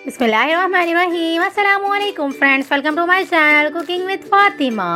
बिस्मिल्लाहिर्रहमानिर्रहीम। अस्सलामुअलैकुम friends, welcome to my channel cooking with Fatima.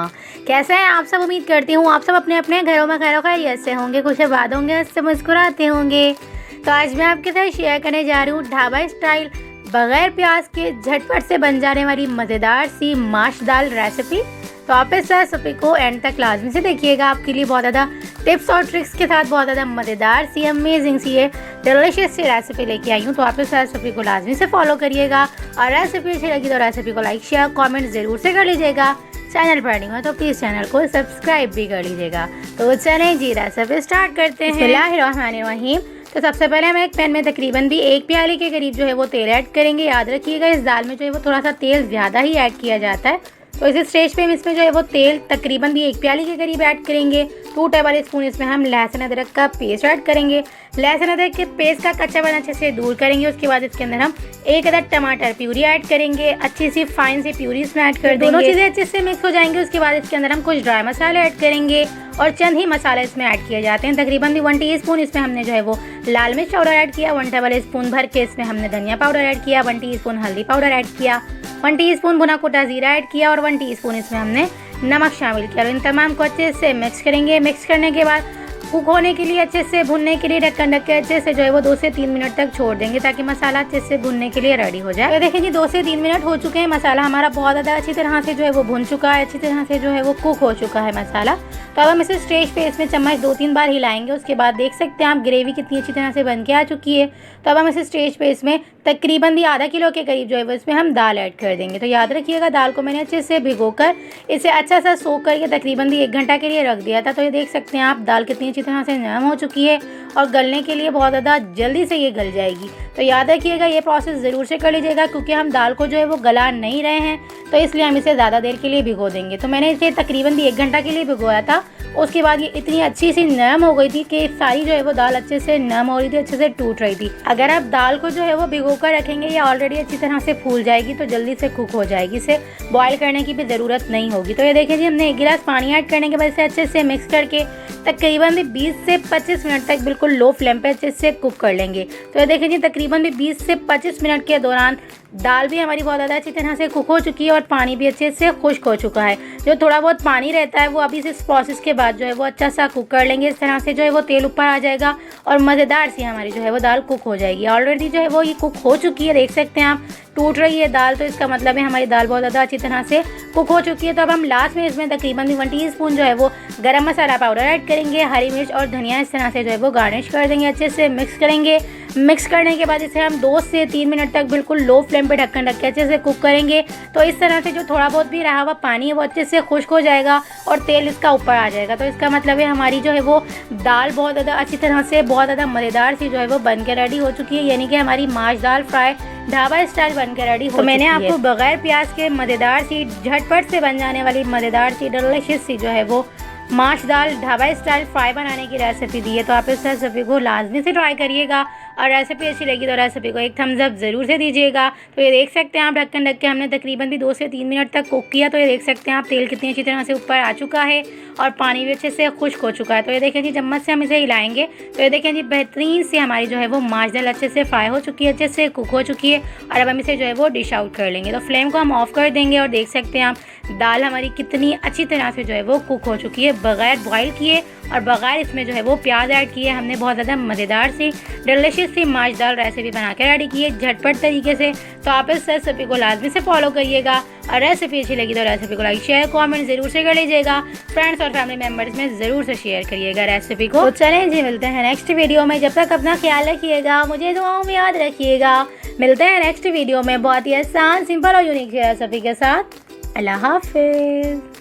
कैसे हैं आप सब? उम्मीद करती हूँ आप सब अपने अपने घरों में खैर खैरियत से होंगे, खुश आबाद होंगे, इससे मुस्कुराते होंगे। तो आज मैं आपके साथ शेयर करने जा रही हूँ ढाबा स्टाइल बग़ैर प्याज के झटपट से बन जाने वाली मज़ेदार सी माश दाल रेसिपी। तो आप इस रेसिपी को एंड तक लाजमी से देखिएगा, आपके लिए बहुत ज़्यादा टिप्स और ट्रिक्स के साथ बहुत ज़्यादा मज़ेदार सी अमेजिंग सी ये डिलीशियस सी रेसिपी लेके आई हूँ। तो आप इस रेसिपी को लाजमी से फॉलो करिएगा और रेसिपी अच्छी लगी तो रेसिपी को लाइक शेयर कमेंट ज़रूर से कर लीजिएगा। चैनल पर नहीं हो तो प्लीज़ चैनल को सब्सक्राइब भी कर लीजिएगा। तो चलें जी रेसिपी स्टार्ट करते हैं। बिस्मिल्लाहिर्रहमानिर्रहीम। तो सबसे पहले हम एक पैन में तकरीबन भी 1 प्याली के करीब जो है वो तेल ऐड करेंगे। याद रखिएगा इस दाल में जो है वो थोड़ा सा तेल ज़्यादा ही ऐड किया जाता है। तो इस स्टेज पे हम इसमें जो है वो तेल तकरीबन भी 1 प्याली के करीब ऐड करेंगे। 2 टेबल स्पून इसमें हम लहसुन अदरक का पेस्ट ऐड करेंगे। लहसुन अदरक के पेस्ट का कच्चापन अच्छे से दूर करेंगे। उसके बाद इसके अंदर हम 1 अदद टमाटर प्यूरी ऐड करेंगे। अच्छी सी फाइन सी प्यूरी इसमें ऐड कर देंगे। दोनों चीज़ें अच्छे से मिक्स हो जाएंगी। उसके बाद इसके अंदर हम कुछ ड्राई मसाले ऐड करेंगे और चंद ही मसाले इसमें ऐड किए जाते हैं। तकरीबन भी 1 टीस्पून इसमें हमने जो है वो लाल मिर्च पाउडर ऐड किया। 1 टेबल स्पून भर के इसमें हमने धनिया पाउडर ऐड किया। 1 टीस्पून हल्दी पाउडर ऐड किया। 1 टीस्पून भुना कुटा जीरा ऐड किया और 1 टीस्पून इसमें हमने नमक शामिल किया। और इन तमाम को अच्छे से मिक्स करेंगे। मिक्स करने के बाद कुक होने के लिए अच्छे से भुनने के लिए ढक्कन ढक के अच्छे से जो है वो 2 से 3 मिनट तक छोड़ देंगे ताकि मसाला अच्छे से भुनने के लिए रेडी हो जाए। तो देखिए जी 2 से 3 मिनट हो चुके हैं। मसाला हमारा बहुत ज़्यादा अच्छी तरह से जो है वो भुन चुका है, अच्छी तरह से जो है वो कुक हो चुका है मसाला। तो अब हम इसे स्टेज पे इसमें चम्मच 2-3 बार हिलाएंगे। उसके बाद देख सकते हैं आप ग्रेवी कितनी अच्छी तरह से बन के आ चुकी है। तो अब हम इस स्टेज पे इसमें तकरीबन भी आधा किलो के करीब जो है वो इसमें हम दाल ऐड कर देंगे। तो याद रखिएगा दाल को मैंने अच्छे से भिगोकर इसे अच्छा सा सोख करके तकरीबन भी 1 घंटा के लिए रख दिया था। तो ये देख सकते हैं आप दाल कितनी अच्छी तरह से नरम हो चुकी है और गलने के लिए बहुत ज़्यादा जल्दी से ये गल जाएगी। तो याद रखिएगा ये प्रोसेस ज़रूर से कर लीजिएगा क्योंकि हम दाल को जो है वो गला नहीं रहे हैं, तो इसलिए हम इसे ज़्यादा देर के लिए भिगो देंगे। तो मैंने इसे तकरीबन भी 1 घंटा के लिए भिगोया था। उसके बाद ये इतनी अच्छी सी नरम हो गई थी कि सारी जो है वो दाल अच्छे से नरम हो रही थी, अच्छे से टूट रही थी। अगर आप दाल को जो है वो भिगो कर रखेंगे ये ऑलरेडी अच्छी तरह से फूल जाएगी, तो जल्दी से कुक हो जाएगी। इसे बॉईल करने की भी ज़रूरत नहीं होगी। तो ये देखिए जी हमने 1 गिलास पानी ऐड करने के बाद इसे अच्छे से मिक्स करके तकरीबन भी 20 से 25 मिनट तक बिल्कुल लो फ्लेम पे अच्छे से कुक कर लेंगे। तो ये देखिए जी तकरीबन भी 20 से 25 मिनट के दौरान दाल भी हमारी बहुत ज़्यादा अच्छी तरह से कुक हो चुकी है और पानी भी अच्छे से खुश्क हो चुका है। जो थोड़ा बहुत पानी रहता है वो अभी इस प्रोसेस के बाद जो है वो अच्छा सा कुक कर लेंगे। इस तरह से जो है वो तेल ऊपर आ जाएगा और मज़ेदार सी हमारी जो है वो दाल कुक हो जाएगी। ऑलरेडी जो है वो ये कुक हो चुकी है, देख सकते हैं आप टूट रही है दाल। तो इसका मतलब है हमारी दाल बहुत ज़्यादा अच्छी तरह से कुक हो चुकी है। तो अब हम लास्ट में इसमें तकरीबन 1 टीस्पून जो है वो गरम मसाला पाउडर ऐड करेंगे। हरी मिर्च और धनिया इस तरह से जो है वो गार्निश कर देंगे। अच्छे से मिक्स करेंगे। मिक्स करने के बाद इसे हम 2 से 3 मिनट तक बिल्कुल लो फ्लेम पे ढक्कन ढक के अच्छे से कुक करेंगे। तो इस तरह से जो थोड़ा बहुत भी रहा हुआ पानी है वो अच्छे से खुश्क हो जाएगा और तेल इसका ऊपर आ जाएगा। तो इसका मतलब है हमारी जो है वो दाल बहुत ज़्यादा अच्छी तरह से बहुत ज़्यादा मज़ेदार सी जो है वो बन के रेडी हो चुकी है। यानी कि हमारी माश दाल फ्राई ढाबा स्टाइल बन के रेडी हो चुकी है। मैंने आपको बगैर प्याज के मज़ेदार सी झटपट से बन जाने वाली मज़ेदार सी डिलीशियस सी जो है वो माश दाल ढाबा स्टाइल फ्राई बनाने की रेसिपी दी है। तो आप इस रेसिपी को लाजमी से ट्राई करिएगा और रेसिपी अच्छी लगी तो रेसिपी को एक थम्स अप ज़रूर से दीजिएगा। तो ये देख सकते हैं आप ढक्कन ढक के हमने तकरीबन भी 2 से 3 मिनट तक कुक किया। तो ये देख सकते हैं आप तेल कितनी अच्छी तरह से ऊपर आ चुका है और पानी भी अच्छे से खुश्क हो चुका है। तो ये देखें जी चम्मच से हम इसे हिलाएंगे। तो ये देखें जी बेहतरीन से हमारी जो है वो माश दाल अच्छे से फ्राई हो चुकी है, अच्छे से कुक हो चुकी है। और अब हम इसे जो है वो डिश आउट कर लेंगे। तो फ्लेम को हम ऑफ कर देंगे और देख सकते हैं आप दाल हमारी कितनी अच्छी तरह से जो है वो कुक हो चुकी है बगैर बॉईल किए और बगैर इसमें जो है वो प्याज ऐड किए। हमने बहुत ज़्यादा मज़ेदार सी डिलीशियस सी माश दाल रेसिपी बना के रेडी की है झटपट तरीके से। तो आप इस रेसिपी को लाजमी से फॉलो करिएगा और रेसिपी अच्छी लगी तो रेसिपी को लाइक शेयर कमेंट ज़रूर से कर लीजिएगा। फ्रेंड्स और फैमिली मेम्बर्स में ज़रूर से शेयर करिएगा रेसिपी को। तो चलें जी मिलते हैं नेक्स्ट वीडियो में। जब तक अपना ख्याल रखिएगा, मुझे दुआओं में याद रखिएगा। मिलते हैं नेक्स्ट वीडियो में बहुत ही आसान सिंपल और यूनिक रेसिपी के साथ। अल्लाह हाफिज़।